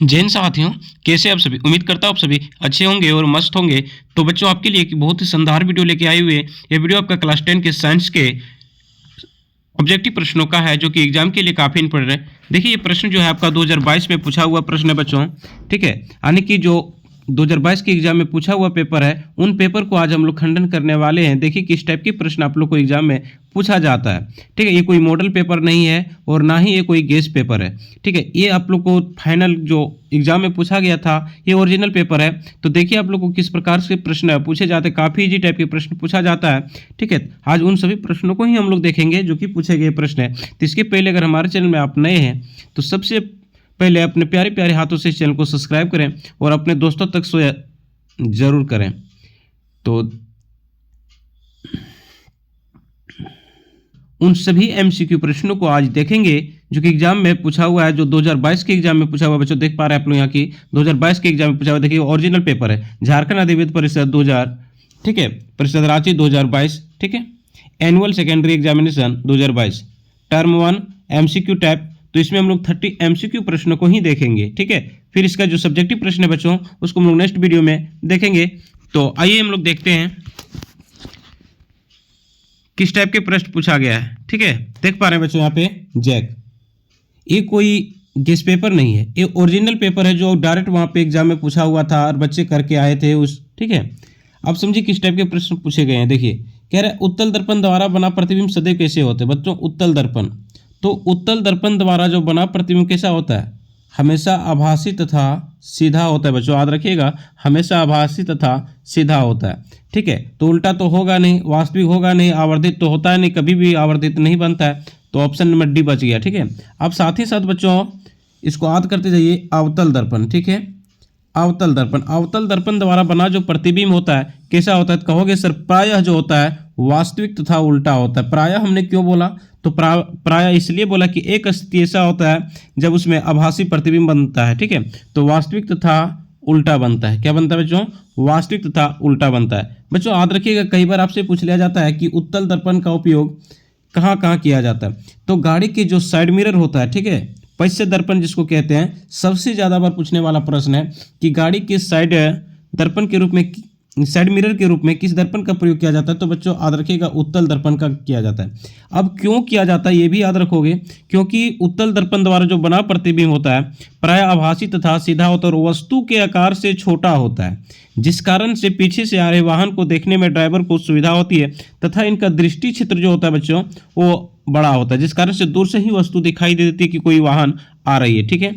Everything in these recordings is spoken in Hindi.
जय हिंद साथियों, कैसे आप सभी। उम्मीद करता हूँ आप सभी अच्छे होंगे और मस्त होंगे। तो बच्चों, आपके लिए एक बहुत ही शानदार वीडियो लेके आए हुए हैं। ये वीडियो आपका क्लास 10 के साइंस के ऑब्जेक्टिव प्रश्नों का है, जो कि एग्जाम के लिए काफ़ी इंपॉर्टेंट है। देखिए, ये प्रश्न जो है आपका 2022 में पूछा हुआ प्रश्न है बच्चों, ठीक है। यानी कि जो 2022 के एग्जाम में पूछा हुआ पेपर है, उन पेपर को आज हम लोग खंडन करने वाले हैं। देखिए किस टाइप के प्रश्न आप लोग को एग्जाम में पूछा जाता है, ठीक है। ये कोई मॉडल पेपर नहीं है और ना ही ये कोई गेस्ट पेपर है, ठीक है। ये आप लोग को फाइनल जो एग्जाम में पूछा गया था, ये ओरिजिनल पेपर है। तो देखिए आप लोग को किस प्रकार से प्रश्न पूछे जाते हैं। काफ़ी इजी टाइप के प्रश्न पूछा जाता है, ठीक है। आज उन सभी प्रश्नों को ही हम लोग देखेंगे जो कि पूछे गए प्रश्न है। तो इसके पहले अगर हमारे चैनल में आप नए हैं तो सबसे पहले अपने प्यारे प्यारे हाथों से इस चैनल को सब्सक्राइब करें और अपने दोस्तों तक शेयर जरूर करें। तो उन सभी एमसीक्यू प्रश्नों को आज देखेंगे जो कि एग्जाम में पूछा हुआ है, जो 2022 के एग्जाम में पूछा हुआ है। बच्चों देख पा रहे हैं आप लोग यहाँ की 2022 के एग्जाम में पूछा हुआ। देखिए ओरिजिनल पेपर है, झारखंड अधिविद्य परिषद 2000, ठीक है, परिषद रांची 2022, ठीक है। Annual secondary examination 2022, term 1 MCQ type. तो इसमें हम लोग 30 एमसीक्यू प्रश्नों को ही देखेंगे, ठीक है। फिर इसका जो सब्जेक्टिव प्रश्न है बच्चों, उसको हम लोग नेक्स्ट वीडियो में देखेंगे। तो आइए हम लोग देखते हैं किस टाइप के प्रश्न पूछा गया है, ठीक है। देख पा रहे हैं बच्चों यहाँ पे जैक, ये कोई गेस्ट पेपर नहीं है, ये ओरिजिनल पेपर है जो डायरेक्ट वहाँ पे एग्जाम में पूछा हुआ था और बच्चे करके आए थे उस, ठीक है। अब समझिए किस टाइप के प्रश्न पूछे गए हैं। देखिए कह रहे उत्तल दर्पण द्वारा बना प्रतिबिंब सदैव कैसे होते हैं। बच्चों उत्तल दर्पण, तो उत्तल दर्पण द्वारा जो बना प्रतिबिंब कैसा होता है, हमेशा आभासी तथा सीधा होता है। बच्चों याद रखिएगा, हमेशा आभासी तथा सीधा होता है, ठीक है। तो उल्टा तो होगा नहीं, वास्तविक होगा नहीं, आवर्धित तो होता है नहीं, कभी भी आवर्धित नहीं बनता है। तो ऑप्शन नंबर डी बच गया, ठीक है। अब साथ ही साथ बच्चों इसको याद करते जाइए, अवतल दर्पण, ठीक है। अवतल दर्पण, अवतल दर्पण द्वारा बना जो प्रतिबिंब होता है कैसा होता है। कहोगे सर प्रायः जो होता है वास्तविक तथा उल्टा होता है। प्रायः हमने क्यों बोला, तो प्रायः इसलिए बोला कि एक स्थिति ऐसा होता है जब उसमें आभासी प्रतिबिंब बनता है, ठीक है। तो वास्तविक तथा उल्टा बनता है। क्या बनता है बच्चों, वास्तविक तथा उल्टा बनता है। बच्चों याद रखिएगा, कई बार आपसे पूछ लिया जाता है कि उत्तल दर्पण का उपयोग कहाँ कहाँ किया जाता है। तो गाड़ी के जो साइड मिरर होता है, ठीक है, पश्य दर्पण जिसको कहते हैं, सबसे ज़्यादा बार पूछने वाला प्रश्न है कि गाड़ी के साइड दर्पण के रूप में, साइड मिरर के रूप में किस दर्पण का प्रयोग किया जाता है। तो बच्चों याद रखिएगा, उत्तल दर्पण का किया जाता है। अब क्यों किया जाता है ये भी याद रखोगे, क्योंकि उत्तल दर्पण द्वारा जो बना प्रतिबिंब होता है प्राय आभासी तथा सीधा होता है और वस्तु के आकार से छोटा होता है, जिस कारण से पीछे से आ रहे वाहन को देखने में ड्राइवर को सुविधा होती है तथा इनका दृष्टि क्षेत्र जो होता है बच्चों वो बड़ा होता है, जिस कारण से दूर से ही वस्तु दिखाई दे देती है कि कोई वाहन आ रही है, ठीक है।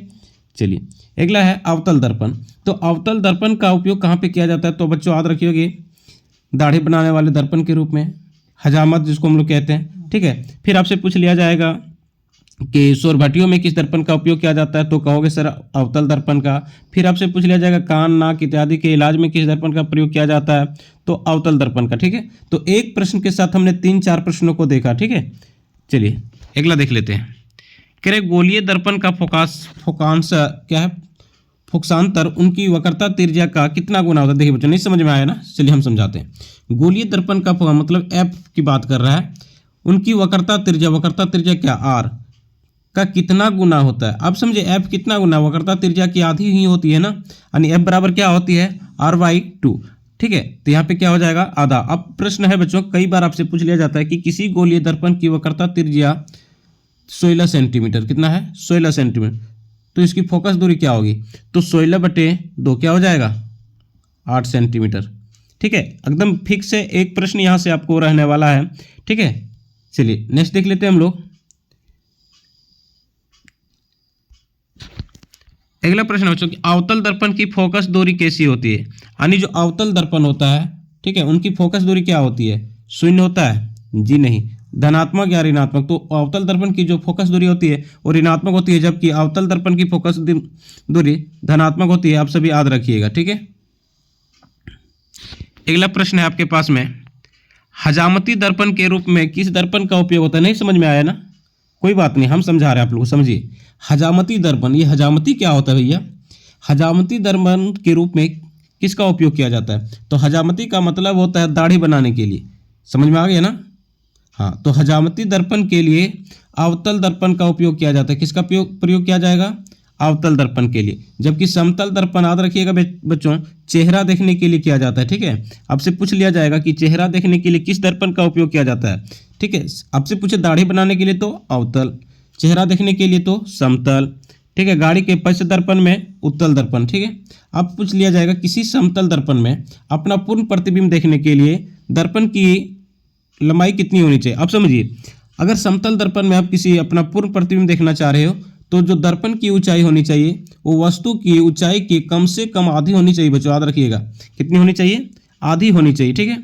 चलिए अगला है अवतल दर्पण। तो अवतल दर्पण का उपयोग कहाँ पे किया जाता है। तो बच्चों याद रखिएगा, दाढ़ी बनाने वाले दर्पण के रूप में, हजामत जिसको हम लोग कहते हैं, ठीक है। फिर आपसे पूछ लिया जाएगा कि सौर भट्टियों में किस दर्पण का उपयोग किया जाता है। तो कहोगे सर अवतल दर्पण का। फिर आपसे पूछ लिया जाएगा कान नाक इत्यादि के इलाज में किस दर्पण का प्रयोग किया जाता है। तो अवतल दर्पण का, ठीक है। तो एक प्रश्न के साथ हमने 3-4 प्रश्नों को देखा, ठीक है। चलिए अगला देख लेते हैं। कह रहे गोलीय दर्पण का फोकांश क्या है, फोकसांतर उनकी वक्रता त्रिज्या का कितना गुना होता है। देखिए बच्चों नहीं समझ में आया ना, चलिए हम समझाते हैं। गोलीय दर्पण का मतलब एफ की बात कर रहा है, उनकी वक्रता त्रिज्या क्या आर का कितना गुना होता है। अब समझे एफ कितना गुना, वक्रता त्रिज्या की आधी ही होती है ना, यानी एफ बराबर क्या होती है r/2, ठीक है। तो यहाँ पे क्या हो जाएगा आधा। अब प्रश्न है बच्चों, कई बार आपसे पूछ लिया जाता है कि किसी गोलीय दर्पण की वक्रता त्रिज्या 16 सेंटीमीटर, कितना है 16 सेंटीमीटर, तो इसकी फोकस दूरी क्या होगी। तो 16/2 क्या हो जाएगा 8 सेंटीमीटर, ठीक है। एकदम फिक्स है, एक प्रश्न यहाँ से आपको रहने वाला है, ठीक है। चलिए नेक्स्ट देख लेते हैं हम लोग। अगला प्रश्न है बच्चों कि अवतल दर्पण की फोकस दूरी कैसी होती है। यानी जो अवतल दर्पण होता है, ठीक है, उनकी फोकस दूरी क्या होती है, शून्य होता है, जी नहीं, धनात्मक या ऋणात्मक। तो अवतल दर्पण की जो फोकस दूरी होती है वो ऋणात्मक होती है, जबकि अवतल दर्पण की फोकस दूरी धनात्मक होती है। आप सभी याद रखिएगा, ठीक है। अगला प्रश्न है आपके पास में, हजामती दर्पण के रूप में किस दर्पण का उपयोग होता है। नहीं समझ में आया ना, कोई बात नहीं, हम समझा रहे हैं आप लोगों को, समझिए। हजामती दर्पण, ये हजामती क्या होता है भैया, हजामती दर्पण के रूप में किसका उपयोग किया जाता है। तो हजामती का मतलब होता है दाढ़ी बनाने के लिए, समझ में आ गया ना। हाँ, तो हजामती दर्पण के लिए अवतल दर्पण का उपयोग किया जाता है। किसका प्रयोग किया जाएगा, अवतल दर्पण के लिए, जबकि समतल दर्पण याद रखिएगा बच्चों चेहरा देखने के लिए किया जाता है। ठीक है, आपसे पूछ लिया जाएगा कि चेहरा देखने के लिए किस दर्पण का उपयोग किया जाता है। ठीक है, आपसे पूछे दाढ़ी बनाने के लिए तो अवतल, चेहरा देखने के लिए तो समतल। ठीक है, गाड़ी के पश्च दर्पण में उत्तल दर्पण। ठीक है, अब पूछ लिया जाएगा किसी समतल दर्पण में अपना पूर्ण प्रतिबिंब देखने के लिए दर्पण की लंबाई कितनी होनी चाहिए। अब समझिए, अगर समतल दर्पण में आप किसी अपना पूर्ण प्रतिबिंब देखना चाह रहे हो तो जो दर्पण की ऊंचाई होनी चाहिए वो वस्तु की ऊंचाई की कम से कम आधी होनी चाहिए। बच्चों याद रखिएगा, कितनी होनी चाहिए, आधी होनी चाहिए। ठीक है,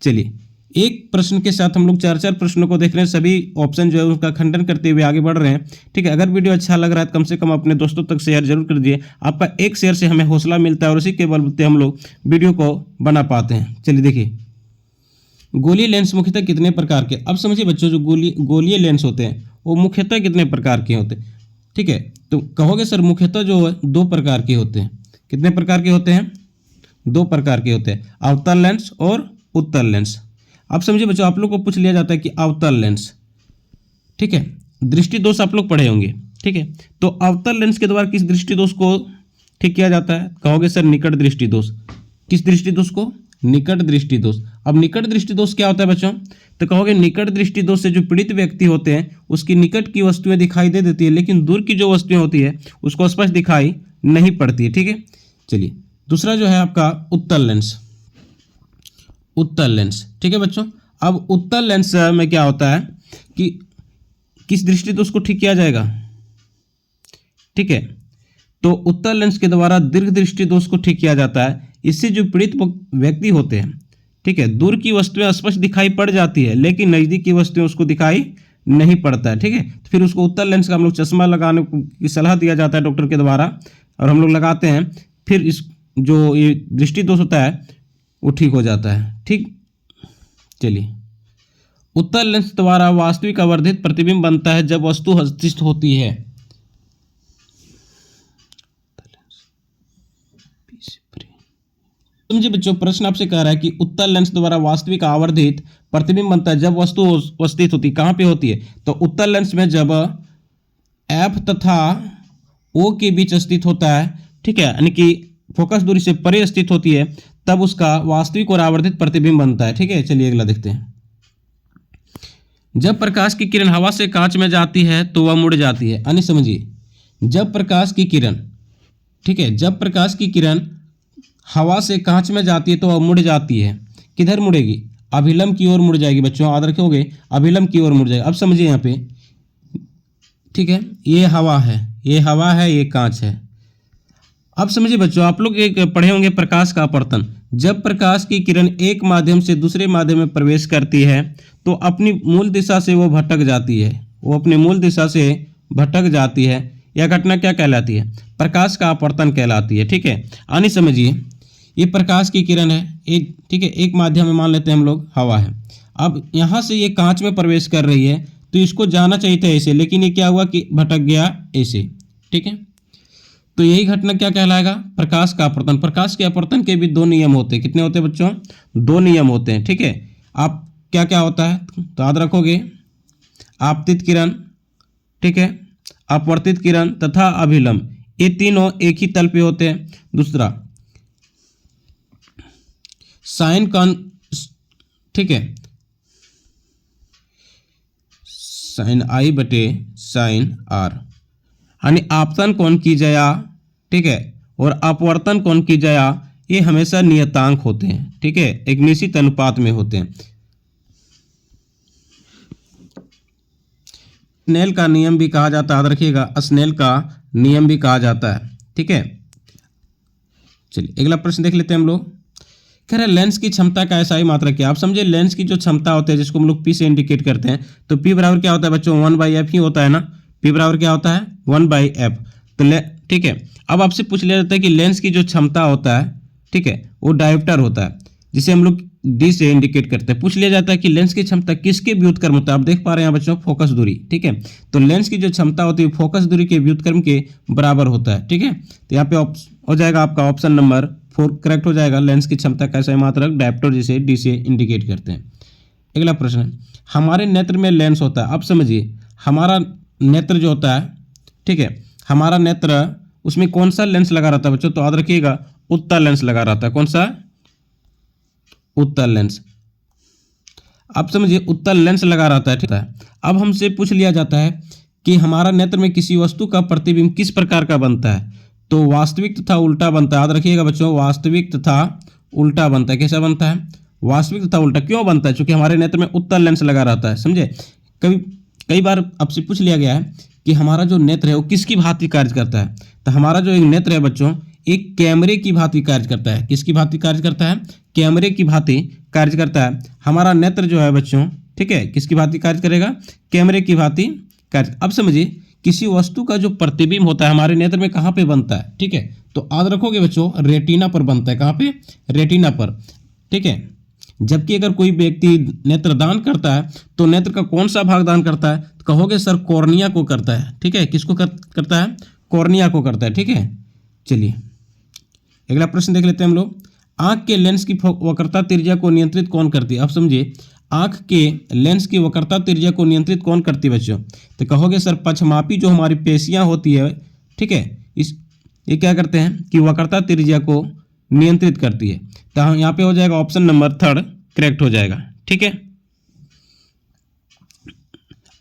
चलिए एक प्रश्न के साथ हम लोग 4 प्रश्नों को देख रहे हैं, सभी ऑप्शन जो है उसका खंडन करते हुए आगे बढ़ रहे हैं। ठीक है, अगर वीडियो अच्छा लग रहा है तो कम से कम अपने दोस्तों तक शेयर जरूर कर दीजिए। आपका एक शेयर से हमें हौसला मिलता है और उसी के बलबूते हम लोग वीडियो को बना पाते हैं। चलिए देखिए, गोलीय लेंस मुख्यतः कितने प्रकार के। अब समझिए बच्चों, जो गोलीय लेंस होते हैं वो मुख्यतः कितने प्रकार के होते हैं। ठीक है, तो कहोगे सर मुख्यतः जो है 2 प्रकार के होते हैं। कितने प्रकार के होते हैं, 2 प्रकार के होते हैं, अवतल लेंस और उत्तल लेंस। अब समझिए बच्चों, आप लोग को पूछ लिया जाता है कि अवतल लेंस, ठीक है, दृष्टि दोष आप लोग पढ़े होंगे। ठीक है, तो अवतल लेंस के द्वारा किस दृष्टि दोष को ठीक किया जाता है। कहोगे सर निकट दृष्टि दोष। किस दृष्टि दोष को, निकट दृष्टि दोष। अब निकट दृष्टि दोष क्या होता है बच्चों, तो कहोगे निकट दृष्टि दोष से जो पीड़ित व्यक्ति होते हैं उसकी निकट की वस्तुएं दिखाई दे देती है, लेकिन दूर की जो वस्तुएं होती है उसको स्पष्ट दिखाई नहीं पड़ती है। ठीक है, चलिए दूसरा जो है आपका उत्तल लेंस। उत्तल लेंस, ठीक है बच्चों। अब उत्तल लेंस में क्या होता है कि किस दृष्टि दोष को ठीक किया जाएगा। ठीक है, तो उत्तल लेंस के द्वारा दीर्घ दृष्टि दोष को ठीक किया जाता है। इससे जो पीड़ित व्यक्ति होते हैं, ठीक है, दूर की वस्तुएं स्पष्ट दिखाई पड़ जाती है लेकिन नज़दीक की वस्तुएं उसको दिखाई नहीं पड़ता है। ठीक है, तो फिर उसको उत्तल लेंस का हम लोग चश्मा लगाने की सलाह दिया जाता है डॉक्टर के द्वारा, और हम लोग लगाते हैं, फिर इस जो ये दृष्टि दोष होता है वो ठीक हो जाता है। ठीक, चलिए उत्तल लेंस द्वारा वास्तविक आवर्धित प्रतिबिंब बनता है जब वस्तु हस्तस्थ होती है। समझिए बच्चों, प्रश्न आपसे कह रहा है कि उत्तल लेंस द्वारा वास्तविक आवर्धित प्रतिबिंब बनता है जब वस्तु स्थित होती है। कहाँ पे होती है, तो उत्तल लेंस में जब एफ तथा ओ के बीच स्थित होता है, ठीक है, यानी कि फोकस दूरी से परे स्थित होती है, तब उसका वास्तविक और आवर्धित प्रतिबिंब बनता है। ठीक है, चलिए अगला देखते हैं। जब प्रकाश की किरण हवा से कांच में जाती है तो वह मुड़ जाती है। यानी समझिए, जब प्रकाश की किरण, ठीक है, जब प्रकाश की किरण हवा से कांच में जाती है तो वह मुड़ जाती है। किधर मुड़ेगी, अभिलंब की ओर मुड़ जाएगी। बच्चों याद रखोगे, अभिलंब की ओर मुड़ जाएगी। अब समझिए यहाँ पे, ठीक है, ये हवा है, ये हवा है, ये कांच है। अब समझिए बच्चों, आप लोग एक पढ़े होंगे प्रकाश का अपवर्तन। जब प्रकाश की किरण एक माध्यम से दूसरे माध्यम में प्रवेश करती है तो अपनी मूल दिशा से वो भटक जाती है, वो अपनी मूल दिशा से भटक जाती है। यह घटना क्या कहलाती है, प्रकाश का अपवर्तन कहलाती है। ठीक है, आनी समझिए, ये प्रकाश की किरण है एक, ठीक है, एक माध्यम में मान लेते हैं हम लोग हवा है। अब यहाँ से ये कांच में प्रवेश कर रही है तो इसको जाना चाहिए था ऐसे, लेकिन ये क्या हुआ कि भटक गया ऐसे। ठीक है, तो यही घटना क्या कहलाएगा, प्रकाश का अपवर्तन। प्रकाश के अपवर्तन के भी 2 नियम होते हैं। कितने होते हैं बच्चों, 2 नियम होते हैं। ठीक है, आप क्या क्या होता है तो याद रखोगे, आपतित किरण, ठीक है, अपवर्तित किरण तथा अभिलंब, ये तीनों एक ही तल पे होते हैं। दूसरा साइन कॉन, ठीक है, साइन आई बटे साइन आर, यानी आपतन कोण की जया, ठीक है, और अपवर्तन कोण की जया, ये हमेशा नियतांक होते हैं। ठीक है, एक निश्चित अनुपात में होते हैं। स्नेल का नियम भी कहा जाता है, याद रखिएगा, स्नेल का नियम भी कहा जाता है। ठीक है, चलिए अगला प्रश्न देख लेते हैं हम लोग। कह रहे लेंस की क्षमता का ऐसा ही मात्रा क्या। आप समझे, लेंस की जो क्षमता होती है जिसको हम लोग पी से इंडिकेट करते हैं, तो पी बराबर क्या होता है बच्चों, 1/f ही होता है ना। पी बराबर क्या होता है, 1/f। तो ठीक है, अब आपसे पूछ लिया जाता है कि लेंस की जो क्षमता होता है, ठीक है, वो डायोप्टर होता है जिसे हम लोग डी से इंडिकेट करते हैं। पूछ लिया जाता है कि लेंस की क्षमता किसके व्युत्क्रम होता है। आप देख पा रहे हैं बच्चों, फोकस दूरी। ठीक है, तो लेंस की जो क्षमता होती है फोकस दूरी के व्युत्क्रम के बराबर होता है। ठीक है, तो यहाँ पे हो जाएगा आपका ऑप्शन नंबर 4 करेक्ट हो जाएगा। लेंस की क्षमता का ऐसा मात्रक डायोप्टर जिसे डी से इंडिकेट करते हैं। अगला प्रश्न, हमारे नेत्र में लेंस होता है। अब समझिए, हमारा नेत्र जो होता है, ठीक है, हमारा नेत्र उसमें कौन सा लेंस लगा रहता है बच्चों, तो याद रखिएगा उत्तल लेंस लगा रहता है। कौन सा? उत्तल लेंस। आप समझिए उत्तल लेंस लगा रहता है, ठीक है। अब हमसे पूछ लिया जाता है कि हमारा नेत्र में किसी वस्तु का प्रतिबिंब किस प्रकार का बनता है, तो वास्तविक तथा उल्टा बनता है। याद रखिएगा बच्चों, वास्तविक तथा उल्टा बनता है। कैसा बनता है? वास्तविक तथा उल्टा। क्यों बनता है? क्योंकि हमारे नेत्र में उत्तल लेंस लगा रहता है, समझे। कई बार आपसे पूछ लिया गया है कि हमारा जो नेत्र है वो किसकी भांति कार्य करता है, तो हमारा जो एक नेत्र है बच्चों एक कैमरे की भांति कार्य करता है। किसकी भांति कार्य करता है? कैमरे की भांति कार्य करता है हमारा नेत्र जो है बच्चों, ठीक है। किसकी भांति कार्य करेगा? कैमरे की भांति कार्य। अब समझिए किसी वस्तु का जो प्रतिबिंब होता है हमारे नेत्र में कहाँ पे बनता है, ठीक है। तो याद रखोगे बच्चों रेटिना पर बनता है। कहाँ पे? रेटिना पर, ठीक है। जबकि अगर कोई व्यक्ति नेत्र दान करता है तो नेत्र का कौन सा भाग दान करता है, तो कहोगे सर कॉर्निया को करता है, ठीक है। किसको करता है? कॉर्निया को करता है, ठीक है। चलिए अगला प्रश्न देख लेते हैं हम लोग। आंख के लेंस की वक्रता त्रिज्या को नियंत्रित कौन करती है? अब समझिए आंख के लेंस की वक्रता त्रिज्या को नियंत्रित कौन करती है बच्चों, तो कहोगे सर पक्षमापी जो हमारी पेशियां होती है, ठीक है, ये क्या करते हैं कि वक्रता त्रिज्या को नियंत्रित करती है। तो यहाँ पे हो जाएगा ऑप्शन नंबर 3 करेक्ट हो जाएगा, ठीक है।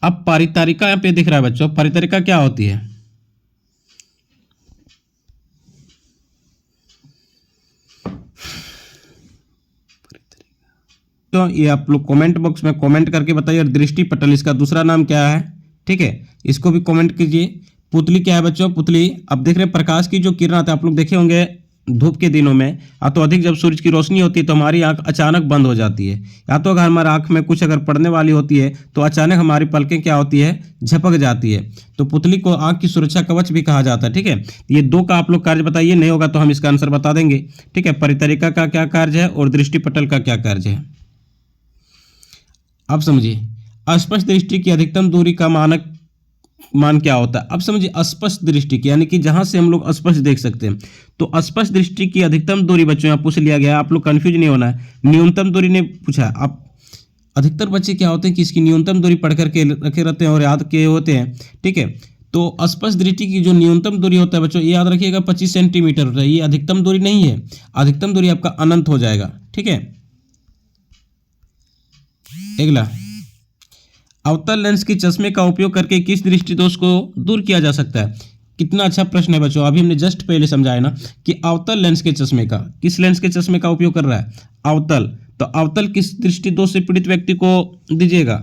अब पारितारिका यहाँ पे दिख रहा है बच्चों, पारितारिका क्या होती है? तो ये आप लोग कमेंट बॉक्स में कमेंट करके बताइए। और दृष्टि पटल इसका दूसरा नाम क्या है, ठीक है, इसको भी कमेंट कीजिए। पुतली क्या है बच्चों? पुतली, अब देख रहे हैं प्रकाश की जो किरण आते हैं, आप लोग देखे होंगे धूप के दिनों में या तो अधिक जब सूरज की रोशनी होती है तो हमारी आंख अचानक बंद हो जाती है, या तो अगर हमारी आंख में कुछ अगर पड़ने वाली होती है तो अचानक हमारी पलकें क्या होती है? झपक जाती है। तो पुतली को आंख की सुरक्षा कवच भी कहा जाता है, ठीक है। ये दो का आप लोग कार्य बताइए, नहीं होगा तो हम इसका आंसर बता देंगे, ठीक है। परितरिका का क्या कार्य है और दृष्टि पटल का क्या कार्य है? अब समझिए अस्पष्ट दृष्टि की अधिकतम दूरी का मानक मान क्या होता है? अब समझिए अस्पष्ट दृष्टि की यानी कि जहां से हम लोग अस्पष्ट देख सकते हैं, तो अस्पष्ट दृष्टि की अधिकतम दूरी बच्चों यहाँ पूछ लिया गया है, आप लोग कंफ्यूज नहीं होना है। न्यूनतम दूरी ने पूछा। अब अधिकतर बच्चे क्या होते हैं कि इसकी न्यूनतम दूरी पढ़ करके रखे रहते हैं और याद किए होते हैं, ठीक है। तो अस्पष्ट दृष्टि की जो न्यूनतम दूरी होता है बच्चों ये याद रखिएगा 25 सेंटीमीटर होता है। ये अधिकतम दूरी नहीं है, अधिकतम दूरी आपका अनंत हो जाएगा, ठीक है। अगला, अवतल लेंस के चश्मे का उपयोग करके किस दृष्टि दोष को दूर किया जा सकता है? कितना अच्छा प्रश्न है बच्चों। अभी हमने जस्ट पहले समझाया ना कि अवतल लेंस के चश्मे का, किस लेंस के चश्मे का उपयोग कर रहा है? अवतल। तो अवतल किस दृष्टि दोष से पीड़ित व्यक्ति को दीजिएगा,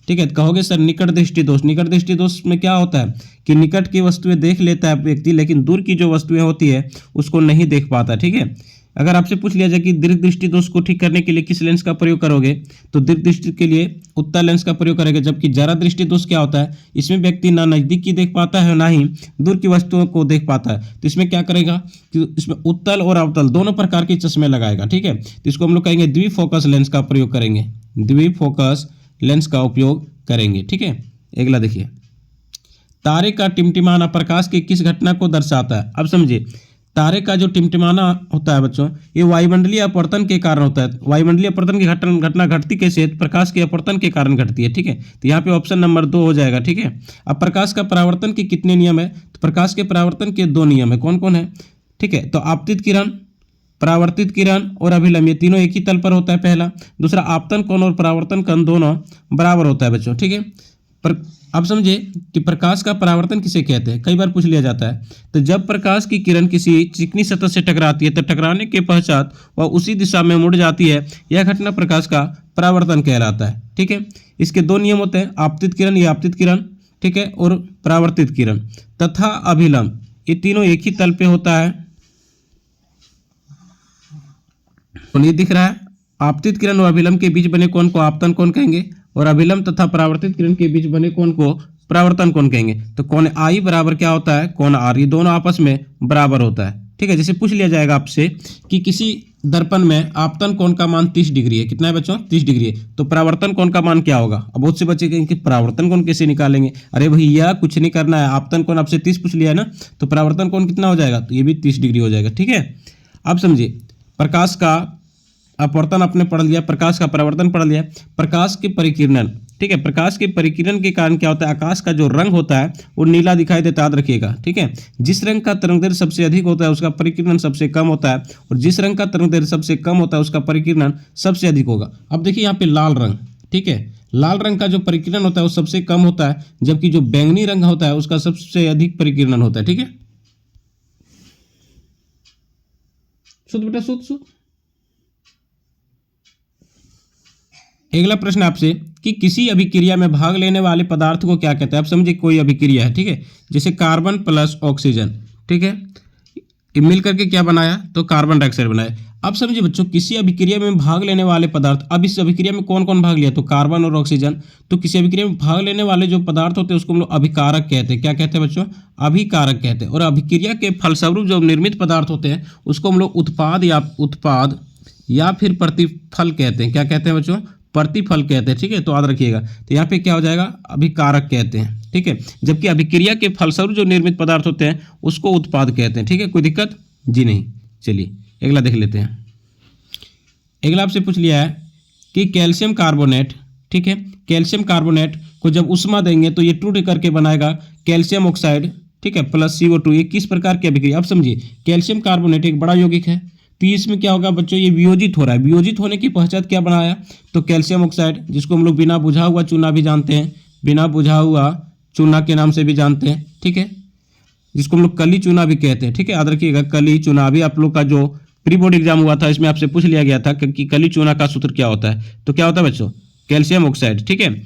ठीक है। कहोगे सर निकट दृष्टि दोष। निकट दृष्टि दोष में क्या होता है कि निकट की वस्तुएं देख लेता है व्यक्ति, लेकिन दूर की जो वस्तुएं होती है उसको नहीं देख पाता, ठीक है। अगर आपसे पूछ लिया जाए कि दीर्घ दृष्टि दोष को ठीक करने के लिए किस लेंस का प्रयोग करोगे, तो दीर्घ दृष्टि के लिए उत्तल लेंस का प्रयोग करेंगे। जबकि जरा दृष्टि दोष क्या होता है? इसमें व्यक्ति ना नजदीक की देख पाता है ना ही दूर की वस्तुओं को देख पाता है। तो इसमें क्या करेगा कि इसमें उत्तल और अवतल दोनों प्रकार के चश्मे लगाएगा, ठीक है। तो इसको हम लोग कहेंगे द्विफोकस लेंस का प्रयोग करेंगे, द्विफोकस लेंस का उपयोग करेंगे, ठीक है। अगला देखिए, तारे का टिमटिमाना प्रकाश की किस घटना को दर्शाता है? अब समझिए तारे का जो टिमटिमाना होता है बच्चों ये वायुमंडलीय अपवर्तन के कारण होता है। वायुमंडलीय अपवर्तन की घटना घटती कैसे? प्रकाश के अपवर्तन के कारण घटती है, ठीक है। तो यहाँ पे ऑप्शन नंबर 2 हो जाएगा, ठीक है। अब प्रकाश का परावर्तन के कितने नियम है? तो प्रकाश के परावर्तन के 2 नियम है। कौन कौन है? ठीक है, तो आपतित किरण, परावर्तित किरण और अभिलंब ये तीनों एक ही तल पर होता है पहला। दूसरा आपतन कोण और परावर्तन कोण दोनों बराबर होता है बच्चों, ठीक है। पर अब समझिए कि प्रकाश का परावर्तन किसे कहते हैं, कई बार पूछ लिया जाता है। तो जब प्रकाश की किरण किसी चिकनी सतह से टकराती है तो टकराने के पश्चात वह उसी दिशा में मुड़ जाती है, यह घटना प्रकाश का परावर्तन कहलाता है, ठीक है। इसके 2 नियम होते हैं, आपतित किरण या आपतित किरण, ठीक है, और परावर्तित किरण तथा अभिलंब, ये तीनों एक ही तल पे होता है। तो ये दिख रहा है आपतित किरण और अभिलंब के बीच बने कोण को आपतन कोण कहेंगे और अभिलंब तथा परावर्तित किरण के बीच बने कोण को परावर्तन कोण कहेंगे। तो कोण आई बराबर क्या होता है? कोण आर, ये दोनों आपस में बराबर होता है, ठीक है। जैसे पूछ लिया जाएगा आपसे कि किसी दर्पण में आपतन कोण का मान 30 डिग्री है, कितना है बच्चों? 30 डिग्री है, तो परावर्तन कोण का मान क्या होगा? अब बहुत से बच्चे कहेंगे कि परावर्तन कोण कैसे निकालेंगे? अरे भैया कुछ नहीं करना है, आपतन कोण आपसे 30 पूछ लिया है ना, तो परावर्तन कोण कितना हो जाएगा? तो ये भी 30 डिग्री हो जाएगा, ठीक है। अब समझिए प्रकाश का अपवर्तन आपने पढ़ लिया, प्रकाश का परावर्तन पढ़ लिया, प्रकाश के परिकिरणन, ठीक है। प्रकाश के परिकिरण के कारण क्या होता है, आकाश का जो रंग होता है वो नीला दिखाई देता है, याद रखिएगा, ठीक है। जिस रंग का तरंगदैर्घ्य सबसे अधिक होता है उसका परिकिरण सबसे कम होता है, और जिस रंग का तरंगदैर्घ्य सबसे कम होता है उसका परिकिरण सबसे अधिक होगा। अब देखिए यहाँ पे लाल रंग, ठीक है, लाल रंग का जो परिकिरण होता है वो सबसे कम होता है, जबकि जो बैंगनी रंग होता है उसका सबसे अधिक परिकिरण होता है, ठीक है। शुद्ध बेटा, शुद्ध शुद्ध। अगला प्रश्न आपसे कि किसी अभिक्रिया में भाग लेने वाले पदार्थ को क्या कहते हैं। आप समझिए कोई अभिक्रिया है, ठीक है, जैसे कार्बन प्लस ऑक्सीजन, ठीक है, ये मिल करके क्या बनाया, तो कार्बन डाइऑक्साइड बनाया। अब समझिए बच्चों, किसी अभिक्रिया में भाग लेने वाले पदार्थ, अब इस अभिक्रिया में कौन कौन भाग लिया, तो कार्बन और ऑक्सीजन। तो किसी अभिक्रिया में भाग लेने वाले जो पदार्थ होते हैं उसको हम लोग अभिकारक कहते हैं। क्या कहते हैं बच्चों, अभिकारक कहते हैं। और अभिक्रिया के फलस्वरूप जो निर्मित पदार्थ होते हैं उसको हम लोग उत्पाद या फिर प्रतिफल कहते हैं। क्या कहते हैं बच्चों, प्रतिफल कहते हैं, ठीक है। तो याद रखिएगा, तो यहाँ पे क्या हो जाएगा, अभिकारक कहते हैं, ठीक है। जबकि अभिक्रिया के फलस्वरूप जो निर्मित पदार्थ होते हैं उसको उत्पाद कहते हैं, ठीक है। कोई दिक्कत जी नहीं। चलिए अगला देख लेते हैं। अगला आपसे पूछ लिया है कि कैल्शियम कार्बोनेट, ठीक है, कैल्शियम कार्बोनेट को जब उष्मा देंगे तो ये टूट करके बनाएगा कैल्शियम ऑक्साइड, ठीक है, प्लस CO2। ये किस प्रकार की अभिक्रिया, अब समझिए कैल्शियम कार्बोनेट एक बड़ा यौगिक है, तो इसमें क्या होगा बच्चों, ये वियोजित हो रहा है। वियोजित होने की पहचान क्या बनाया, तो कैल्शियम ऑक्साइड, जिसको हम लोग बिना बुझा हुआ चूना भी जानते हैं, बिना बुझा हुआ चूना के नाम से भी जानते हैं, ठीक है, जिसको हम लोग कली चूना भी कहते हैं, ठीक है। याद रखिएगा, कली चूना भी आप लोग का जो प्री बोर्ड एग्जाम हुआ था इसमें आपसे पूछ लिया गया था कि कली चूना का सूत्र क्या होता है। तो क्या होता है बच्चों, कैल्शियम ऑक्साइड, ठीक है,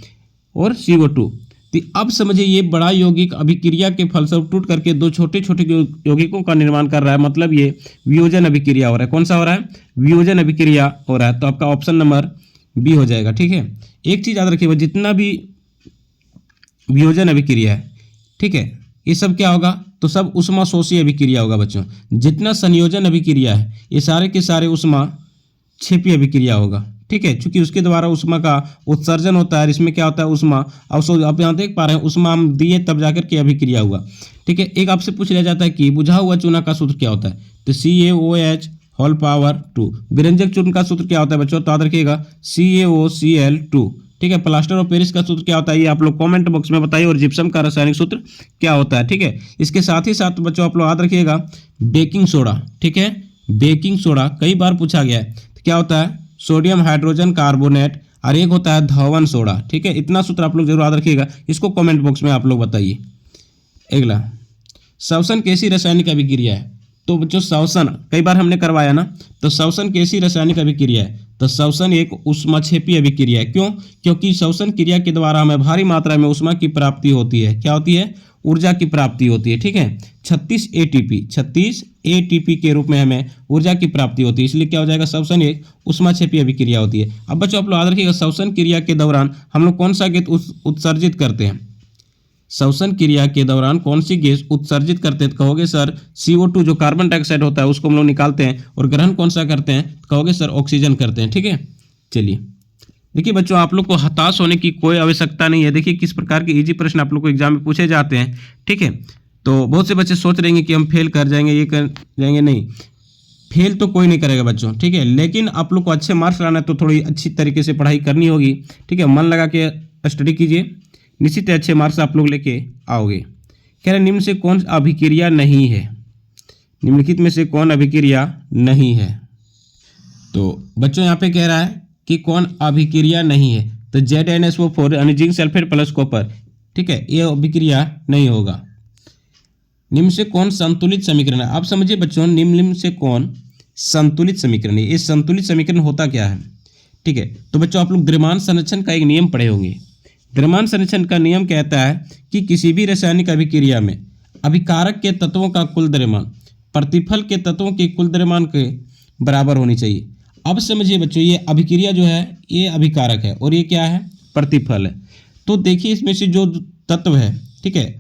और CO2। तो अब समझिए ये बड़ा यौगिक अभिक्रिया के फलस्वरूप टूट करके दो छोटे छोटे यौगिकों का निर्माण कर रहा है, मतलब ये वियोजन अभिक्रिया हो रहा है। कौन सा हो रहा है, वियोजन अभिक्रिया हो रहा है। तो आपका ऑप्शन नंबर बी हो जाएगा, ठीक है। एक चीज याद रखिएगा, जितना भी वियोजन अभिक्रिया है, ठीक है, ये सब क्या होगा, तो सब ऊष्माशोषी अभिक्रिया होगा बच्चों। जितना संयोजन अभिक्रिया है ये सारे के सारे ऊष्माक्षेपी अभिक्रिया होगा, ठीक है, क्योंकि उसके द्वारा ऊष्मा का उत्सर्जन होता है। इसमें क्या होता है, ऊष्मा अवशोषण। आप यहाँ देख पा रहे हैं, ऊष्मा हम दिए तब जाकर के अभिक्रिया हुआ, ठीक है। एक आपसे पूछ लिया जाता है कि बुझा हुआ चूना का सूत्र क्या होता है, तो CaOH2। विरंजक चूर्ण का सूत्र क्या होता है बच्चों, तो याद रखिएगा CaOCl2, ठीक है। प्लास्टर ऑफ पेरिस का सूत्र क्या होता है ये आप लोग कमेंट बॉक्स में बताइए, और जिप्सम का रासायनिक सूत्र क्या होता है, ठीक है। इसके साथ ही साथ बच्चों आप लोग याद रखिएगा बेकिंग सोडा, ठीक है, बेकिंग सोडा कई बार पूछा गया है। तो क्या होता है, सोडियम हाइड्रोजन कार्बोनेट, और एक होता है धवन सोडा, ठीक है। इतना सूत्र आप लोग जरूर याद रखिएगा, इसको कमेंट बॉक्स में आप लोग बताइए। अगला, श्वसन कैसी रासायनिक अभिक्रिया है, तो बच्चों श्वसन कई बार हमने करवाया ना, तो श्वसन कैसी रासायनिक अभिक्रिया है, तो श्वसन एक ऊष्माक्षेपी अभिक्रिया है। क्यों, क्योंकि श्वसन क्रिया के द्वारा हमें भारी मात्रा में ऊष्मा की प्राप्ति होती है। क्या होती है, ऊर्जा की प्राप्ति होती है, ठीक है। 36 ATP के रूप में हमें ऊर्जा की प्राप्ति होती है, इसलिए क्या हो जाएगा, श्वसन एक ऊष्माक्षेपी अभिक्रिया होती है। अब बच्चों आप लोग याद रखिएगा, श्वसन क्रिया के दौरान हम लोग कौन सा गैस उत्सर्जित करते हैं, श्वसन क्रिया के दौरान कौन सी गैस उत्सर्जित करते हैं, तो कहोगे सर CO2 जो कार्बन डाइऑक्साइड होता है उसको हम लोग निकालते हैं, और ग्रहण कौन सा करते हैं, तो कहोगे सर ऑक्सीजन करते हैं, ठीक है। चलिए देखिए बच्चों, आप लोग को हताश होने की कोई आवश्यकता नहीं है। देखिए किस प्रकार के इजी प्रश्न आप लोग को एग्जाम में पूछे जाते हैं, ठीक है। तो बहुत से बच्चे सोच रहेंगे कि हम फेल कर जाएंगे, ये कर जाएंगे, नहीं, फेल तो कोई नहीं करेगा बच्चों, ठीक है। लेकिन आप लोग को अच्छे मार्क्स लाना है तो थोड़ी अच्छी तरीके से पढ़ाई करनी होगी, ठीक है। मन लगा के स्टडी कीजिए, निश्चित अच्छे मार्क्स आप लोग लेके आओगे। कह रहे निम्न से कौन अभिक्रिया नहीं है, निम्नलिखित में से कौन अभिक्रिया नहीं है। तो बच्चों यहाँ पे कह रहा है कि कौन अभिक्रिया नहीं है, तो ZnSO4 यानी जिंक सल्फेट प्लस कॉपर, ठीक है, ये अभिक्रिया नहीं होगा। निम्न से कौन संतुलित समीकरण है, आप समझिए बच्चों, निम्न से कौन संतुलित समीकरण है। ये संतुलित समीकरण होता क्या है, ठीक है। तो बच्चों आप लोग द्रव्यमान संरक्षण का एक नियम पढ़े होंगे। द्रव्यमान संरक्षण का नियम कहता है कि किसी भी रासायनिक अभिक्रिया में अभिकारक के तत्वों का कुल द्रव्यमान प्रतिफल के तत्वों के कुल द्रव्यमान के बराबर होनी चाहिए। अब समझिए बच्चों, ये अभिक्रिया जो है ये अभिकारक है और ये क्या है, प्रतिफल है। तो देखिए इसमें से जो तत्व है, ठीक है,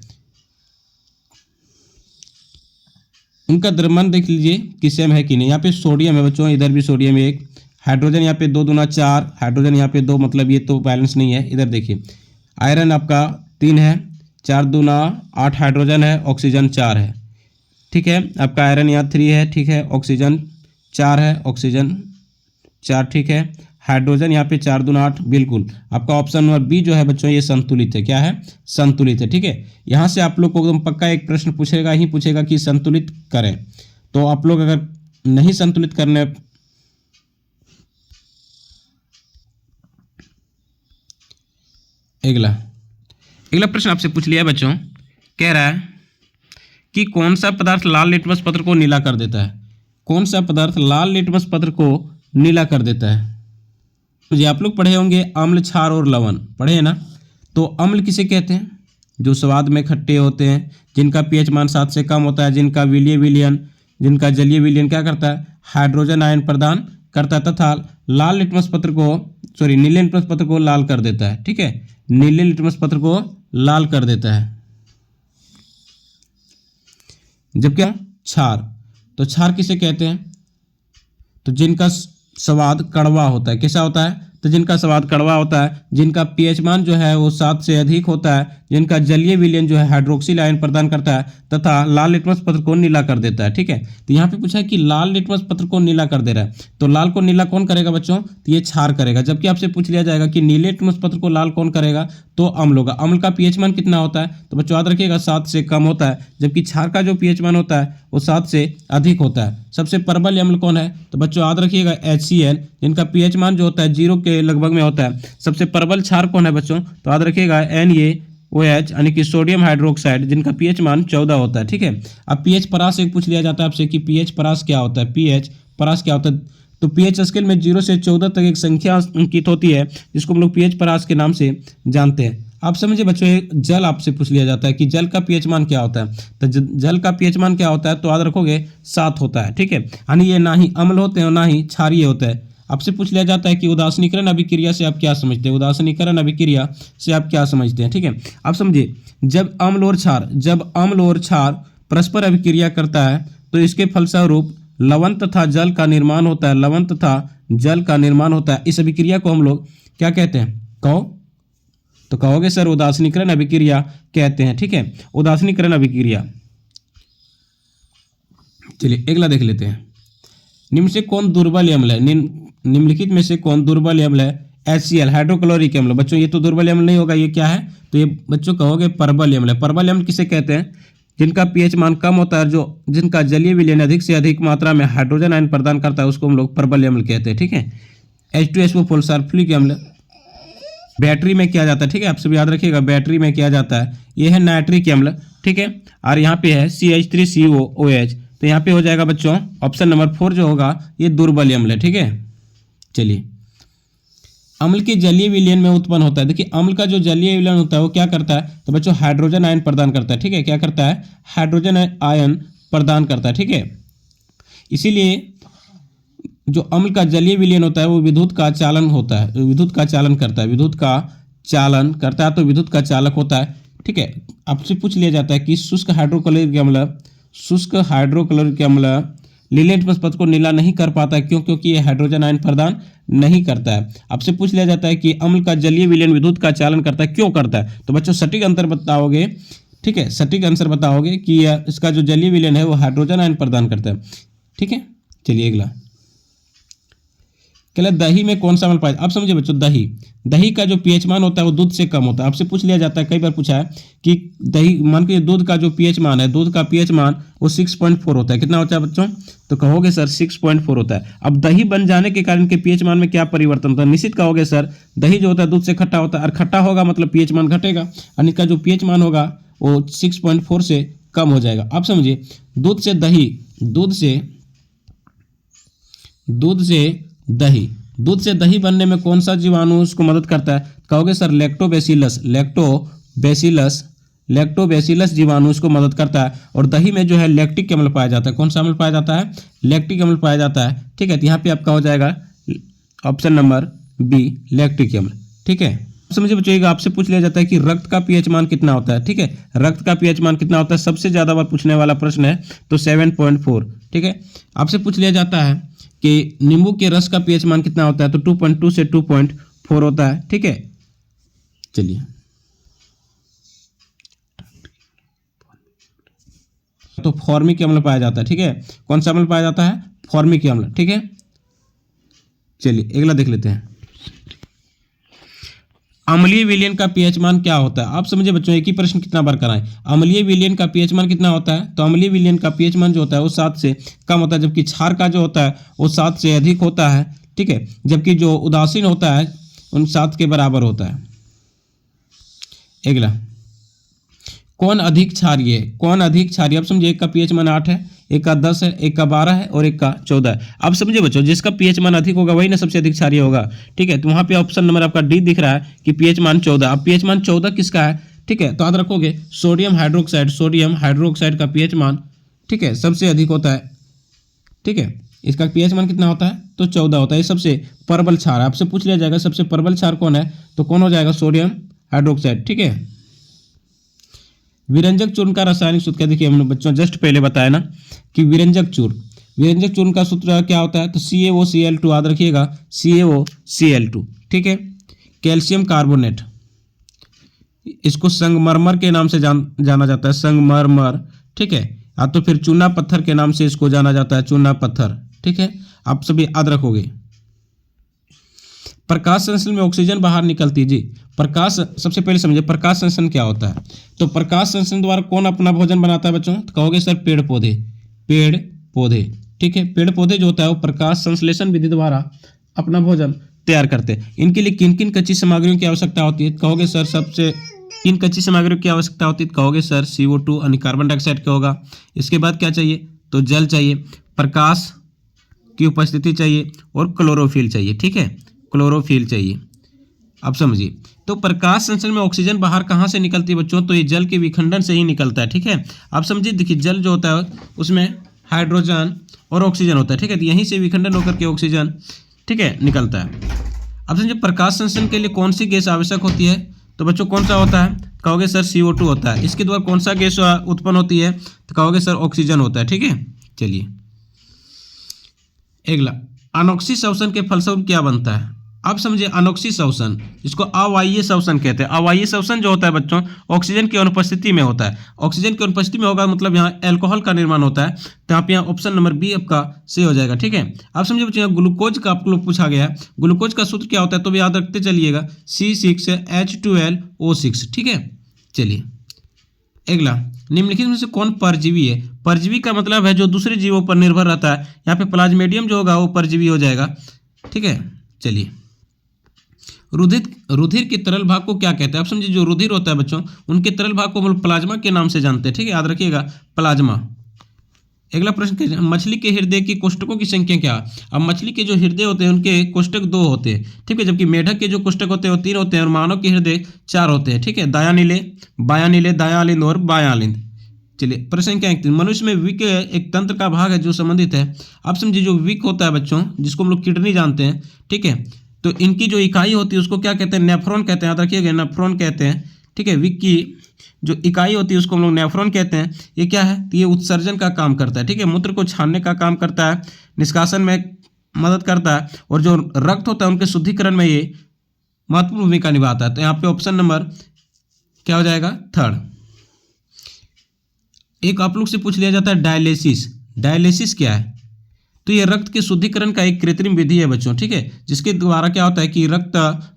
उनका द्रव्यमान देख लीजिए कि सेम है कि नहीं। यहाँ पे सोडियम है बच्चों, इधर भी सोडियम एक, हाइड्रोजन यहाँ पे 2 दूना 4, हाइड्रोजन यहाँ पे 2, मतलब ये तो बैलेंस नहीं है। इधर देखिए आयरन आपका 3 है, 4 दूना 8 हाइड्रोजन है, ऑक्सीजन 4 है, ठीक है। आपका आयरन यहाँ 3 है, ठीक है, ऑक्सीजन 4 है, ऑक्सीजन 4 ठीक है। हाइड्रोजन यहाँ पे 4 दूना 8, बिल्कुल आपका ऑप्शन नंबर बी जो है बच्चों ये संतुलित है। क्या है? संतुलित है। ठीक है, यहाँ से आप लोग को एकदम पक्का एक प्रश्न पूछेगा ही पूछेगा कि संतुलित करें, तो आप लोग अगर नहीं संतुलित करने, अगला अगला प्रश्न आपसे पूछ लिया बच्चों, कह रहा है कि कौन सा पदार्थ लाल लिटमस पत्र को नीला कर देता है? कौन सा पदार्थ लाल लिटमस पत्र को नीला कर देता है? मुझे आप लोग पढ़े होंगे अम्ल, क्षार और लवण, पढ़े हैं ना? तो अम्ल किसे कहते हैं? जो स्वाद में खट्टे होते हैं, जिनका पीएच मान 7 से कम होता है, जिनका जिनका जलीय विलयन क्या करता है? हाइड्रोजन आयन प्रदान करता है, तथा लाल लिटमस पत्र को नीले लिटमस पत्र को लाल कर देता है। ठीक है, नीले लिटमस पत्र को लाल कर देता है। जब क्या? क्षार, तो क्षार किसे कहते हैं? तो जिनका स्वाद कड़वा होता है। कैसा होता है? तो जिनका स्वाद कड़वा होता है, जिनका पीएच मान जो है वो 7 से अधिक होता है, जिनका जलीय विलयन जो है हाइड्रोक्सिल आयन प्रदान करता है, तथा लाल लिटमस पत्र को नीला कर देता है। ठीक है, तो यहाँ पे पूछा है कि लाल लिटमस पत्र को नीला कर दे रहा है, तो लाल को नीला कौन करेगा बच्चों? तो ये क्षार करेगा। जबकि आपसे पूछ लिया जाएगा कि नीले लिटमस पत्र को लाल कौन करेगा? तो अम्ल होगा। अम्ल का पीएच मान कितना होता है? तो बच्चों याद रखिएगा 7 से कम होता है, जबकि क्षार का जो पीएच मान होता है वो 7 से अधिक होता है। सबसे प्रबल अम्ल कौन है? तो बच्चों याद रखिएगा HCl, जिनका पीएच मान जो होता है 0 के लगभग में होता है। सबसे प्रबल क्षार कौन है बच्चों? तो याद रखिएगा NaOH यानी कि सोडियम हाइड्रोक्साइड, जिनका पीएच मान 14 होता है। ठीक है, अब पीएच परास एक पूछ लिया जाता है आपसे कि पीएच परास क्या होता है? पीएच परास क्या होता है? तो पीएच स्केल में 0 से 14 तक एक संख्या अंकित होती है, जिसको हम लोग पीएच परास के नाम से जानते हैं। आप समझिए बच्चों, एक जल आपसे पूछ लिया जाता है कि जल का पीएच मान क्या होता है? तो जल का पीएच मान क्या होता है? तो याद रखोगे 7 होता है। ठीक है, यानी ये ना ही अम्ल होते हैं और ना ही क्षारीय होता है। आपसे पूछ लिया जाता है कि उदासीनीकरण अभिक्रिया से आप क्या समझते हैं? उदासीनीकरण अभिक्रिया से आप क्या समझते हैं? ठीक है, आप समझिए, जब अम्ल और क्षार परस्पर अभिक्रिया करता है तो इसके फलस्वरूप लवण तथा जल का निर्माण होता है। लवण तथा जल का निर्माण होता है। इस अभिक्रिया को हम लोग क्या कहते हैं? कहो तो कहोगे सर उदासीनीकरण अभिक्रिया कहते हैं। ठीक है, उदासीनीकरण अभिक्रिया। चलिए अगला देख लेते हैं। निम्न से कौन दुर्बल अम्ल है? निम्नलिखित में से कौन दुर्बल अम्ल है? HCl, हाइड्रोक्लोरिक अम्ल। बच्चों ये तो दुर्बल अम्ल नहीं होगा, ये क्या है? तो ये बच्चों कहोगे प्रबल अम्ल है। प्रबल अम्ल किसे कहते हैं? जिनका पीएच मान कम होता है, जो जिनका जलीय विलयन अधिक से अधिक मात्रा में हाइड्रोजन आयन प्रदान करता है, उसको हम लोग प्रबल अम्ल कहते हैं। ठीक है, H2SO फॉस्फोरिक अम्ल बैटरी में किया जाता है। ठीक है, आप सब याद रखिएगा, बैटरी में किया जाता है। ये है नाइट्रिक अम्ल। ठीक है, और यहाँ पे है CH3COOH, तो यहाँ पे हो जाएगा बच्चों ऑप्शन नंबर 4 जो होगा ये दुर्बल अम्ल है। ठीक है, चलिए अम्ल के जलीय विलयन में उत्पन्न होता है। देखिए अम्ल का जो जलीय विलयन होता है वो क्या करता है? तो बच्चों हाइड्रोजन आयन प्रदान करता है। ठीक है, क्या करता है? हाइड्रोजन आयन प्रदान करता है। ठीक है, इसीलिए जो अम्ल का जलीय विलयन होता है वो विद्युत का चालन होता है, विद्युत का चालन करता है, विद्युत का चालन करता है, तो विद्युत का चालक होता है। ठीक है, आपसे पूछ लिया जाता है कि शुष्क हाइड्रोक्लोरिक अम्ल नीले लिटमस पत्र को नीला नहीं कर पाता है। क्यों? क्योंकि ये हाइड्रोजन आयन प्रदान नहीं करता है। आपसे पूछ लिया जाता है कि अम्ल का जलीय विलयन विद्युत का चालन करता है, क्यों करता है? तो बच्चों सटीक आंसर बताओगे। ठीक है, सटीक आंसर बताओगे कि इसका जो जलीय विलयन है वो हाइड्रोजन आयन प्रदान करता है। ठीक है, चलिए अगला। दही में कौन सा अम्ल पाया? आप समझिए बच्चों, दही का जो पीएच मान होता है वो दूध से कम होता है। आपसे पूछ लिया जाता है, कई बार पूछा है कि दही, मान के दूध का जो पीएच मान है, दूध का पीएच मान वो 6.4 होता है। कितना होता है बच्चों? तो कहोगे सर 6.4 होता है। अब दही बन जाने के कारण के पीएच मान में क्या परिवर्तन होता है? निश्चित कहोगे सर दही जो होता है दूध से खट्टा होता है, और खट्टा होगा मतलब पीएच मान घटेगा, और इसका जो पीएच मान होगा वो 6.4 से कम हो जाएगा। आप समझिए, दूध से दही बनने में कौन सा जीवाणु उसको मदद करता है? कहोगे सर लैक्टोबैसिलस जीवाणु उसको मदद करता है। और दही में जो है लैक्टिक अम्ल पाया जाता है। कौन सा अम्ल पाया जाता है? लैक्टिक अम्ल पाया जाता है। ठीक है, तो यहाँ पे आपका हो जाएगा ऑप्शन नंबर बी, लैक्टिक अम्ल। ठीक है, समझिए बच्चों, आपसे पूछ लिया जाता है कि रक्त का पीएच मान कितना होता है। ठीक है, रक्त का पीएच मान कितना होता है? सबसे ज्यादा बार पूछने वाला प्रश्न है, तो 7.4। ठीक है, आपसे पूछ लिया जाता है कि नींबू के रस का पीएच मान कितना होता है? तो 2.2 से 2.4 होता है। ठीक है, चलिए तो फॉर्मिक अम्ल पाया जाता है। ठीक है, कौन सा अम्ल पाया जाता है? फॉर्मिक अम्ल। ठीक है, चलिए अगला देख लेते हैं। अम्लीय विलयन का पीएच मान क्या होता है? आप समझे बच्चों, एक ही प्रश्न कितना बार कराएं। अम्लीय विलयन का पीएच मान कितना होता है? तो अम्लीय विलयन का पीएच मान जो होता है वो 7 से कम होता है, जबकि क्षार का जो होता है वो 7 से अधिक होता है, ठीक है। जबकि जो उदासीन होता है उन 7 के बराबर होता है। अगला, कौन अधिक क्षारीय? कौन अधिक क्षारीय? आप समझिए, एक का पीएच मान 8 है, एक का 10 है, एक का 12 है और एक का 14 है। आप समझिए बच्चों, जिसका पीएच मान अधिक होगा वही ना सबसे अधिक क्षारीय होगा, ठीक है। तो वहां पे ऑप्शन नंबर आपका डी दिख रहा है कि पीएच मान 14। अब पीएच मान 14 किसका है, ठीक है। तो याद रखोगे सोडियम हाइड्रोक्साइड का पीएच मान, ठीक है, सबसे अधिक होता है, ठीक है। इसका पीएच मान कितना होता है? तो 14 होता है। ये सबसे प्रबल क्षार, आपसे पूछ लिया जाएगा सबसे प्रबल क्षार कौन है, तो कौन हो जाएगा? सोडियम हाइड्रोक्साइड, ठीक है। विरंजक चूर्ण का रासायनिक सूत्र क्या? देखिए हमने बच्चों जस्ट पहले बताया ना कि विरंजक चूर्ण का सूत्र क्या होता है? तो CaOCl2, याद रखिएगा CaOCl2, ठीक है। कैल्शियम कार्बोनेट, इसको संगमरमर के नाम से जाना जाता है, संगमरमर, ठीक है। या तो फिर चूना पत्थर के नाम से इसको जाना जाता है, चूना पत्थर, ठीक है। आप सभी याद रखोगे। प्रकाश संश्लेषण में ऑक्सीजन बाहर निकलती है जी। प्रकाश, सबसे पहले समझिए प्रकाश संश्लेषण क्या होता है। तो प्रकाश संश्लेषण द्वारा कौन अपना भोजन बनाता है बच्चों? तो कहोगे सर पेड़ पौधे, ठीक है। पेड़ पौधे जो होता है वो प्रकाश संश्लेषण विधि द्वारा अपना भोजन तैयार करते हैं। इनके लिए किन किन कच्ची सामग्रियों की आवश्यकता होती है? कहोगे सर सबसे किन कच्ची सामग्रियों की आवश्यकता होती है? कहोगे सर CO2 यानी कार्बन डाइऑक्साइड का होगा। इसके बाद क्या चाहिए? तो जल चाहिए, प्रकाश की उपस्थिति चाहिए और क्लोरोफिल चाहिए, ठीक है, क्लोरोफिल चाहिए। अब समझिए, तो प्रकाश संश्लेषण में ऑक्सीजन बाहर कहाँ से निकलती है बच्चों? तो ये जल के विखंडन से ही निकलता है, ठीक है। आप समझिए, देखिए जल जो होता है उसमें हाइड्रोजन और ऑक्सीजन होता है, ठीक है। तो यहीं से विखंडन होकर के ऑक्सीजन, ठीक है, निकलता है। अब समझिए प्रकाश संश्लेषण के लिए कौन सी गैस आवश्यक होती है? तो बच्चों कौन सा होता है? कहोगे सर CO2 होता है। इसके द्वारा कौन सा गैस उत्पन्न होती है? तो कहोगे सर ऑक्सीजन होता है, ठीक है। चलिए अगला, अनोक्सी श्वसन के फलस्वरूप क्या बनता है? आप समझिए अनोक्सी श्वसन, जिसको अवायवीय श्वसन कहते हैं। अवायवीय श्वसन जो होता है बच्चों ऑक्सीजन की अनुपस्थिति में होता है। ऑक्सीजन की अनुपस्थिति में होगा मतलब यहाँ एल्कोहल का निर्माण होता है। तो यहाँ पे ऑप्शन नंबर बी आपका सही हो जाएगा, ठीक है। आप समझिए बच्चों, यहाँ ग्लूकोज का आप लोग पूछा गया है। ग्लूकोज का सूत्र क्या होता है? तो भी याद रखते चलिएगा C6H12O6, ठीक है। चलिए अगला, निम्नलिखित में से कौन परजीवी है? परजीवी का मतलब है जो दूसरे जीवों पर निर्भर रहता है। यहाँ पे प्लाज्मेडियम जो होगा वो परजीवी हो जाएगा, ठीक है। चलिए, रुधिर के तरल भाग को क्या कहते हैं? आप समझिए, जो रुधिर होता है बच्चों उनके तरल भाग को हम लोग प्लाज्मा के नाम से जानते हैं, ठीक है, याद रखिएगा प्लाज्मा। अगला प्रश्न, मछली के हृदय की कोष्ठकों की संख्या क्या? अब मछली के जो हृदय होते हैं उनके कोष्ठक 2 होते हैं, ठीक है। जबकि मेढक के जो कोष्ठक होते हैं वो 3 होते हैं और मानव के हृदय 4 होते हैं, ठीक है। दायां नीले, दायालिंद और बायालिंद। चलिए प्रश्न संख्या 1, मनुष्य में विक एक तंत्र का भाग है जो संबंधित है। आप समझिए, जो विक होता है बच्चों, जिसको हम लोग किडनी जानते हैं, ठीक है। तो इनकी जो इकाई होती है उसको क्या कहते हैं? नेफ्रॉन कहते हैं, याद रखिएगा नेफ्रॉन कहते हैं, ठीक है। विक की जो इकाई होती है उसको हम लोग नेफ्रॉन कहते हैं। ये क्या है? तो ये उत्सर्जन का काम करता है, ठीक है। मूत्र को छानने का काम करता है, निष्कासन में मदद करता है और जो रक्त होता है उनके शुद्धिकरण में ये महत्वपूर्ण भूमिका निभाता है। तो यहाँ पे ऑप्शन नंबर क्या हो जाएगा? 3rd। एक आप लोग से पूछ लिया जाता है डायलिसिस क्या है? तो ये रक्त के शुद्धिकरण का एक कृत्रिम विधि है बच्चों, ठीक है, जिसके द्वारा क्या होता है कि रक्त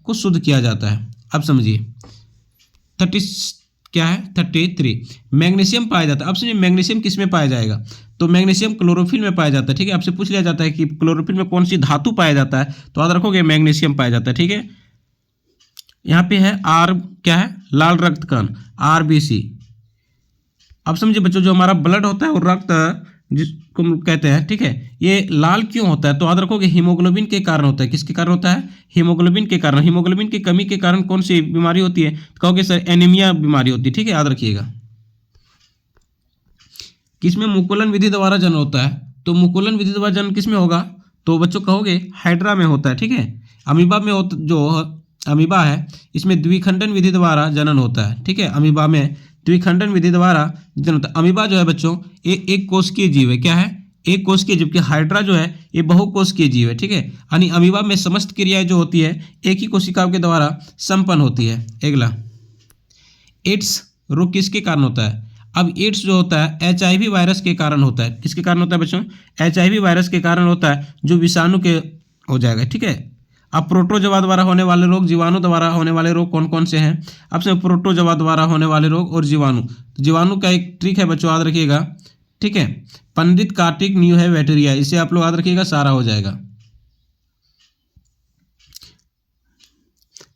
को शुद्ध किया जाता है। अब समझिए 33 मैग्नीशियम पाया जाता है। अब समझिए मैग्नीशियम किस में पाया जाएगा? तो मैग्नीशियम क्लोरोफिल में पाया जाता है, ठीक है। आपसे पूछ लिया जाता है कि क्लोरोफिल में कौन सी धातु पाया जाता है, तो याद रखोगे मैग्नीशियम पाया जाता है, ठीक है। यहाँ पे है आर, क्या है? लाल रक्त कण, RBC। अब समझिए बच्चों, जो हमारा ब्लड होता है और रक्त जिसको हम कहते हैं, ठीक है, ये लाल क्यों होता है? तो याद रखोगे हीमोग्लोबिन के कारण होता है। किसके कारण होता है? हीमोग्लोबिन के कारण। हीमोग्लोबिन की कमी के कारण कौन सी बीमारी होती है? तो कहोगे सर एनीमिया बीमारी होती है, ठीक है, याद रखिएगा। किसमें मुकुलन विधि द्वारा जन्म होता है? तो मुकुलन विधि द्वारा जन्म किसमें होगा? तो बच्चों कहोगे हाइड्रा में होता है, ठीक है। अमीबा में जो अमीबा है इसमें द्विखंडन विधि द्वारा जनन होता है, ठीक है। अमीबा में द्विखंडन विधि द्वारा जनन होता है। अमीबा जो है बच्चों ये एक कोशिकीय जीव है, क्या है? एक कोशिकीय, जबकि हाइड्रा जो है ये बहुकोशिकीय जीव है, ठीक है। यानी अमीबा में समस्त क्रियाएं जो होती है एक ही कोशिकाओं के द्वारा संपन्न होती है। अगला, एड्स रोग किसके कारण होता है? अब एड्स जो होता है HIV वायरस के कारण होता है। किसके कारण होता है बच्चों? HIV वायरस के कारण होता है, जो विषाणु के हो जाएगा, ठीक है। अब प्रोटोजोआ द्वारा होने वाले रोग, जीवाणु द्वारा होने वाले रोग कौन कौन से हैं? अब से प्रोटोजोआ द्वारा होने वाले रोग और जीवाणु। तो जीवाणु का एक ट्रिक है बच्चों, याद रखिएगा, ठीक है। पंडित कार्टिक न्यू है बैक्टीरिया, इसे आप लोग याद रखिएगा, सारा हो जाएगा।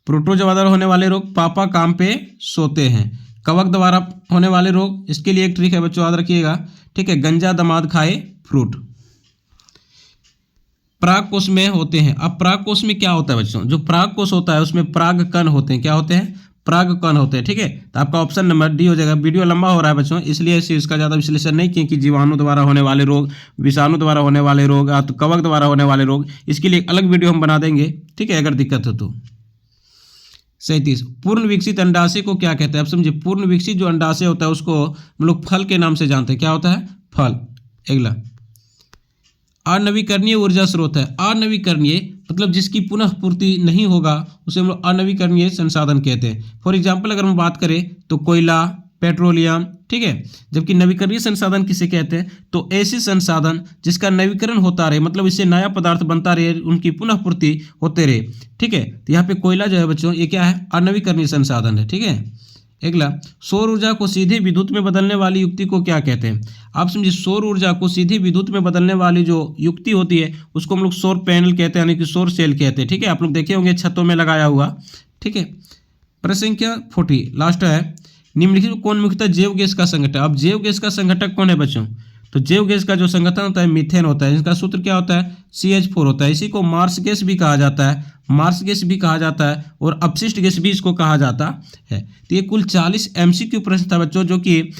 प्रोटोजोआ द्वारा होने वाले रोग, पापा काम पे सोते हैं। कवक द्वारा होने वाले रोग, इसके लिए एक ट्रिक है बच्चों, याद रखिएगा, ठीक है। गंजा दामाद खाए फ्रूट। पराग कोश में होते हैं। अब पराग कोश में क्या होता है बच्चों? जो पराग कोश होता है उसमें पराग कण होते हैं। क्या होते हैं? पराग कण होते हैं, ठीक है। तो आपका ऑप्शन नंबर डी हो जाएगा। वीडियो लंबा हो रहा है बच्चों, इसलिए इसका ज़्यादा विश्लेषण नहीं किए कि जीवाणु द्वारा होने वाले रोग, विषाणु द्वारा होने वाले रोग, तो कवक द्वारा होने वाले रोग, इसके लिए एक अलग वीडियो हम बना देंगे, ठीक है, अगर दिक्कत हो तो। 37, पूर्ण विकसित अंडाशय को क्या कहते हैं? आप समझिए, पूर्ण विकसित जो अंडाशय होता है उसको हम लोग फल के नाम से जानते हैं। क्या होता है? फल। अगला, अनवीकरणीय ऊर्जा स्रोत है। अनवीकरणीय मतलब जिसकी पुनः पूर्ति नहीं होगा उसे हम लोग अनवीकरणीय संसाधन कहते हैं। फॉर एग्जाम्पल अगर हम बात करें तो कोयला, पेट्रोलियम, ठीक है। जबकि नवीकरणीय संसाधन किसे कहते हैं? तो ऐसे संसाधन जिसका नवीकरण होता रहे, मतलब इससे नया पदार्थ बनता रहे, उनकी पुनः पूर्ति होते रहे, ठीक है। तो यहाँ पे कोयला जो है बच्चों, ये क्या है? अनवीकरणीय संसाधन है, ठीक है। अगला, सौर ऊर्जा को सीधे विद्युत में बदलने वाली युक्ति को क्या कहते हैं? आप समझिए, सौर ऊर्जा को सीधे विद्युत में बदलने वाली जो युक्ति होती है उसको हम लोग सौर पैनल कहते हैं, यानी कि सौर सेल कहते हैं, ठीक है। आप लोग देखे होंगे छतों में लगाया हुआ, ठीक है। प्रश्न संख्या 40 लास्ट है, निम्नलिखित में कौन मुख्यतः जैव गैस का संगठक? अब जैव गैस का संगठक कौन है बच्चों? तो जैव गैस का जो संगठन होता है मीथेन होता है। इसका सूत्र क्या होता है? CH4 होता है। इसी को मार्स गैस भी कहा जाता है, मार्स गैस भी कहा जाता है, और अपशिष्ट गैस भी इसको कहा जाता है। तो ये कुल 40 MCQ प्रश्न था बच्चों, जो कि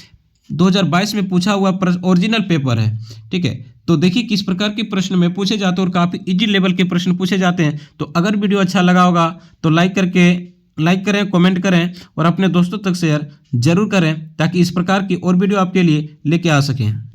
2022 में पूछा हुआ ओरिजिनल पेपर है, ठीक है। तो देखिए किस प्रकार के प्रश्न में पूछे जाते हैं और काफ़ी इजी लेवल के प्रश्न पूछे जाते हैं। तो अगर वीडियो अच्छा लगा होगा तो लाइक करें, कमेंट करें और अपने दोस्तों तक शेयर जरूर करें, ताकि इस प्रकार की और वीडियो आपके लिए लेके आ सकें।